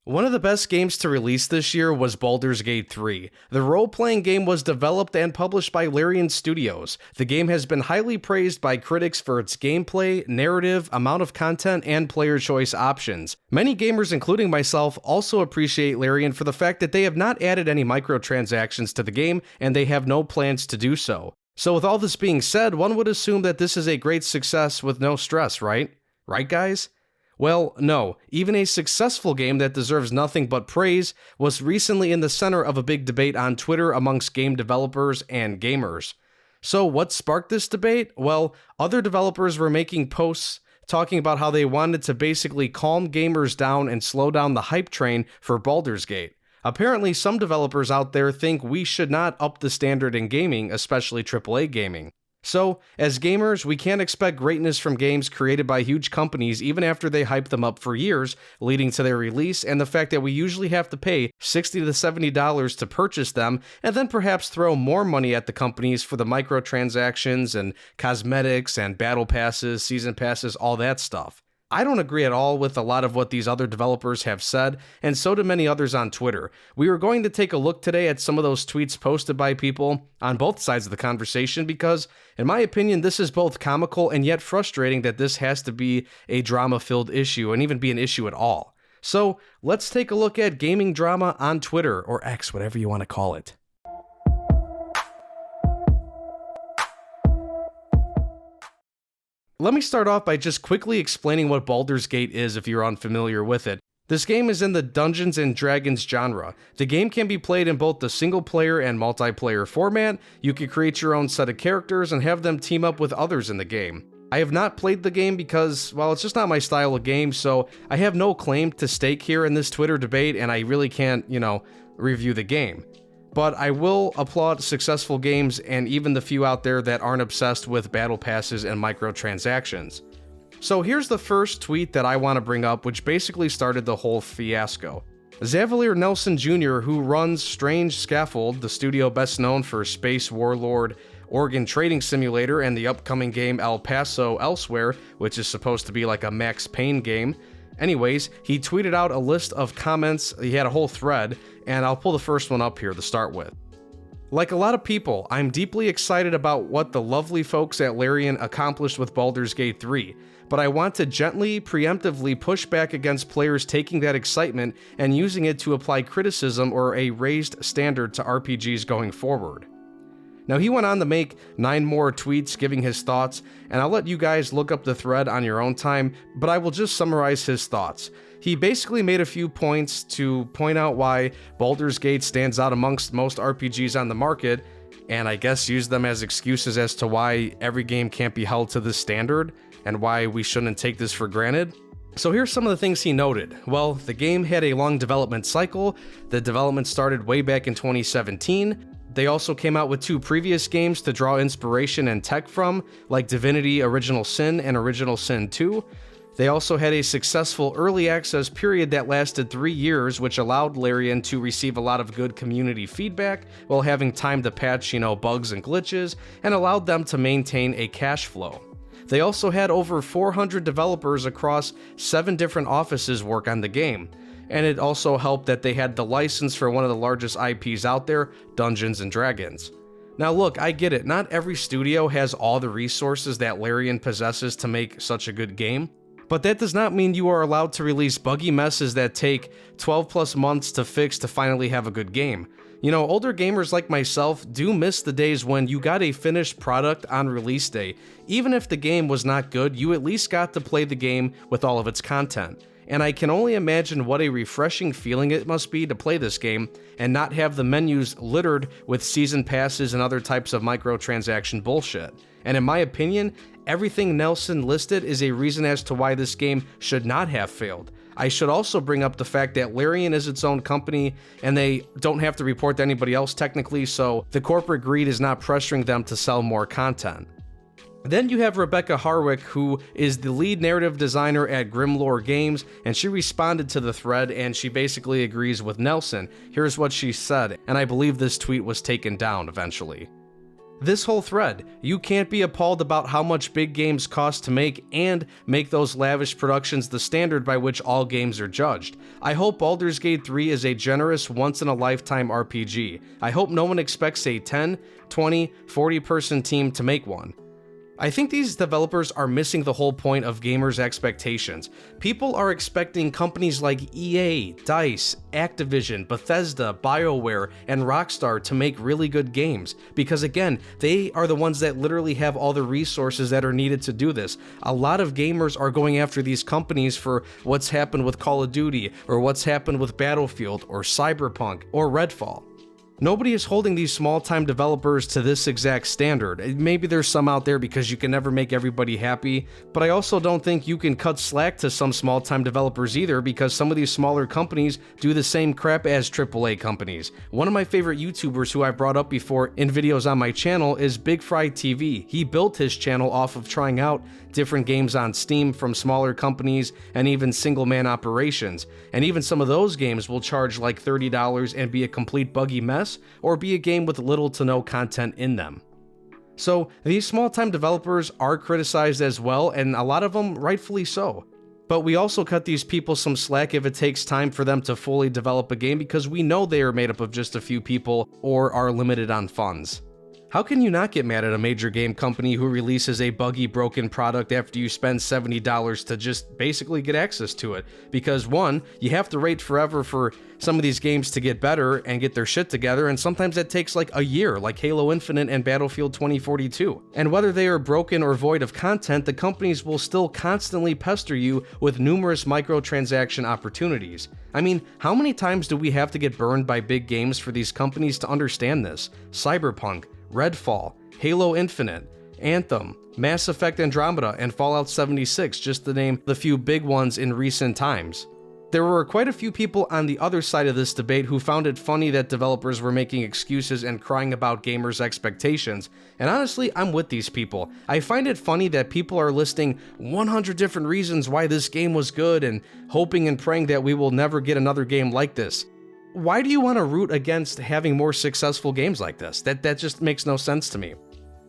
One of the best games to release this year was Baldur's Gate 3. The role-playing game was developed and published by Larian Studios. The game has been highly praised by critics for its gameplay, narrative, amount of content, and player choice options. Many gamers, including myself, also appreciate Larian for the fact that they have not added any microtransactions to the game, and they have no plans to do so. So with all this being said, one would assume that this is a great success with no stress, right? Right, guys? Well, no. Even a successful game that deserves nothing but praise was recently in the center of a big debate on Twitter amongst game developers and gamers. So what sparked this debate? Well, other developers were making posts talking about how they wanted to basically calm gamers down and slow down the hype train for Baldur's Gate. Apparently, some developers out there think we should not up the standard in gaming, especially AAA gaming. So, as gamers, we can't expect greatness from games created by huge companies even after they hype them up for years, leading to their release, and the fact that we usually have to pay $60 to $70 to purchase them, and then perhaps throw more money at the companies for the microtransactions and cosmetics and battle passes, season passes, all that stuff. I don't agree at all with a lot of what these other developers have said, and so do many others on Twitter. We are going to take a look today at some of those tweets posted by people on both sides of the conversation because, in my opinion, this is both comical and yet frustrating that this has to be a drama-filled issue and even be an issue at all. So, let's take a look at gaming drama on Twitter, or X, whatever you want to call it. Let me start off by just quickly explaining what Baldur's Gate is if you're unfamiliar with it. This game is in the Dungeons & Dragons genre. The game can be played in both the single-player and multiplayer format. You can create your own set of characters and have them team up with others in the game. I have not played the game because, well, it's just not my style of game, so I have no claim to stake here in this Twitter debate, and I really can't, review the game. But I will applaud successful games and even the few out there that aren't obsessed with battle passes and microtransactions. So here's the first tweet that I want to bring up, which basically started the whole fiasco. Xavalier Nelson Jr., who runs Strange Scaffold, the studio best known for Space Warlord, Oregon Trading Simulator, and the upcoming game El Paso Elsewhere, which is supposed to be like a Max Payne game. Anyways, he tweeted out a list of comments. He had a whole thread, and I'll pull the first one up here to start with. Like a lot of people, I'm deeply excited about what the lovely folks at Larian accomplished with Baldur's Gate 3, but I want to gently, preemptively push back against players taking that excitement and using it to apply criticism or a raised standard to RPGs going forward. Now, he went on to make 9 more tweets giving his thoughts, and I'll let you guys look up the thread on your own time, but I will just summarize his thoughts. He basically made a few points to point out why Baldur's Gate stands out amongst most RPGs on the market, and I guess used them as excuses as to why every game can't be held to this standard, and why we shouldn't take this for granted. So here's some of the things he noted. Well, the game had a long development cycle. The development started way back in 2017. They also came out with 2 previous games to draw inspiration and tech from, like Divinity Original Sin and Original Sin 2. They also had a successful early access period that lasted 3 years, which allowed Larian to receive a lot of good community feedback while having time to patch, bugs and glitches, and allowed them to maintain a cash flow. They also had over 400 developers across 7 different offices work on the game. And it also helped that they had the license for one of the largest IPs out there, Dungeons & Dragons. Now look, I get it, not every studio has all the resources that Larian possesses to make such a good game, but that does not mean you are allowed to release buggy messes that take 12 plus months to fix to finally have a good game. Older gamers like myself do miss the days when you got a finished product on release day. Even if the game was not good, you at least got to play the game with all of its content. And I can only imagine what a refreshing feeling it must be to play this game and not have the menus littered with season passes and other types of microtransaction bullshit. And in my opinion, everything Nelson listed is a reason as to why this game should not have failed. I should also bring up the fact that Larian is its own company and they don't have to report to anybody else technically, so the corporate greed is not pressuring them to sell more content. Then you have Rebecca Harwick, who is the lead narrative designer at Grimlore Games, and she responded to the thread and she basically agrees with Nelson. Here's what she said, and I believe this tweet was taken down eventually. This whole thread, you can't be appalled about how much big games cost to make and make those lavish productions the standard by which all games are judged. I hope Baldur's Gate 3 is a generous once-in-a-lifetime RPG. I hope no one expects a 10, 20, 40-person team to make one. I think these developers are missing the whole point of gamers' expectations. People are expecting companies like EA, DICE, Activision, Bethesda, BioWare, and Rockstar to make really good games, because again, they are the ones that literally have all the resources that are needed to do this. A lot of gamers are going after these companies for what's happened with Call of Duty, or what's happened with Battlefield, or Cyberpunk, or Redfall. Nobody is holding these small-time developers to this exact standard. Maybe there's some out there because you can never make everybody happy, but I also don't think you can cut slack to some small-time developers either, because some of these smaller companies do the same crap as AAA companies. One of my favorite YouTubers who I've brought up before in videos on my channel is Big Fry TV. He built his channel off of trying out different games on Steam from smaller companies and even single-man operations, and even some of those games will charge like $30 and be a complete buggy mess, or be a game with little to no content in them. So these small-time developers are criticized as well, and a lot of them rightfully so. But we also cut these people some slack if it takes time for them to fully develop a game, because we know they are made up of just a few people or are limited on funds. How can you not get mad at a major game company who releases a buggy, broken product after you spend $70 to just basically get access to it? Because one, you have to wait forever for some of these games to get better and get their shit together, and sometimes that takes like a year, like Halo Infinite and Battlefield 2042. And whether they are broken or void of content, the companies will still constantly pester you with numerous microtransaction opportunities. I mean, how many times do we have to get burned by big games for these companies to understand this? Cyberpunk, Redfall, Halo Infinite, Anthem, Mass Effect Andromeda, and Fallout 76, just to name the few big ones in recent times. There were quite a few people on the other side of this debate who found it funny that developers were making excuses and crying about gamers' expectations, and honestly, I'm with these people. I find it funny that people are listing 100 different reasons why this game was good and hoping and praying that we will never get another game like this. Why do you want to root against having more successful games like this? That just makes no sense to me.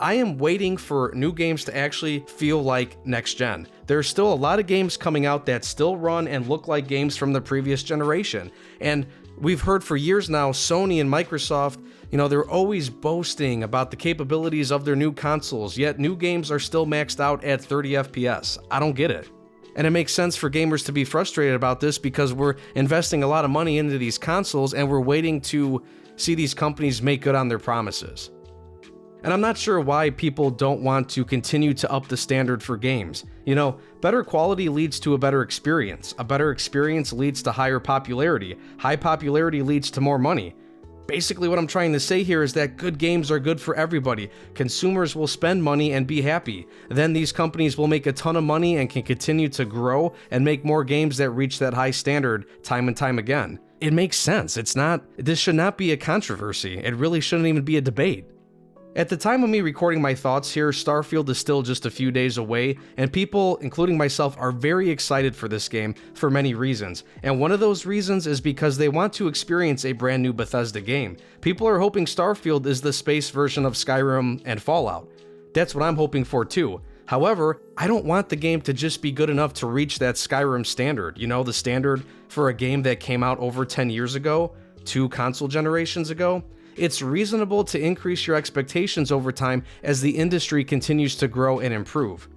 I am waiting for new games to actually feel like next gen. There's still a lot of games coming out that still run and look like games from the previous generation. And we've heard for years now, Sony and Microsoft, they're always boasting about the capabilities of their new consoles, yet new games are still maxed out at 30 FPS. I don't get it. And it makes sense for gamers to be frustrated about this, because we're investing a lot of money into these consoles and we're waiting to see these companies make good on their promises. And I'm not sure why people don't want to continue to up the standard for games. Better quality leads to a better experience. A better experience leads to higher popularity. High popularity leads to more money. Basically, what I'm trying to say here is that good games are good for everybody. Consumers will spend money and be happy. Then these companies will make a ton of money and can continue to grow and make more games that reach that high standard time and time again. It makes sense. This should not be a controversy. It really shouldn't even be a debate. At the time of me recording my thoughts here, Starfield is still just a few days away, and people, including myself, are very excited for this game for many reasons. And one of those reasons is because they want to experience a brand new Bethesda game. People are hoping Starfield is the space version of Skyrim and Fallout. That's what I'm hoping for too. However, I don't want the game to just be good enough to reach that Skyrim standard, the standard for a game that came out over 10 years ago, 2 console generations ago. It's reasonable to increase your expectations over time as the industry continues to grow and improve.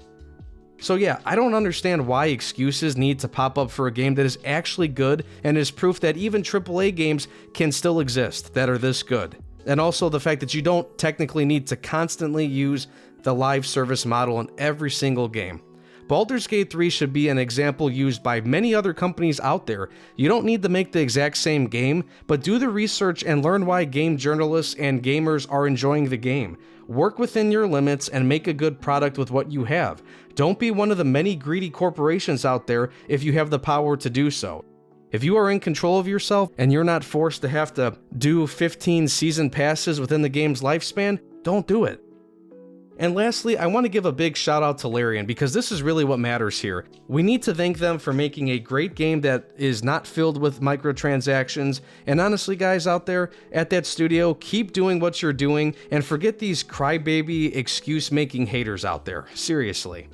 So yeah, I don't understand why excuses need to pop up for a game that is actually good and is proof that even AAA games can still exist that are this good. And also the fact that you don't technically need to constantly use the live service model in every single game. Baldur's Gate 3 should be an example used by many other companies out there. You don't need to make the exact same game, but do the research and learn why game journalists and gamers are enjoying the game. Work within your limits and make a good product with what you have. Don't be one of the many greedy corporations out there if you have the power to do so. If you are in control of yourself and you're not forced to have to do 15 season passes within the game's lifespan, don't do it. And lastly, I want to give a big shout out to Larian because this is really what matters here. We need to thank them for making a great game that is not filled with microtransactions. And honestly, guys out there at that studio, keep doing what you're doing and forget these crybaby excuse-making haters out there. Seriously.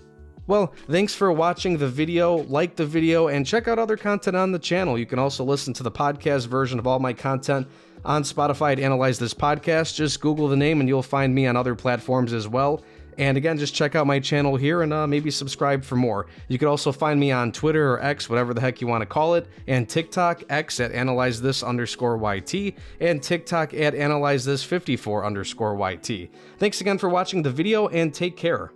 Well, thanks for watching the video, like the video, and check out other content on the channel. You can also listen to the podcast version of all my content on Spotify to Analyze This Podcast. Just Google the name and you'll find me on other platforms as well. And again, just check out my channel here and maybe subscribe for more. You can also find me on Twitter or X, whatever the heck you want to call it, and TikTok, X at AnalyzeThis_YT, and TikTok at AnalyzeThis54_YT. Thanks again for watching the video and take care.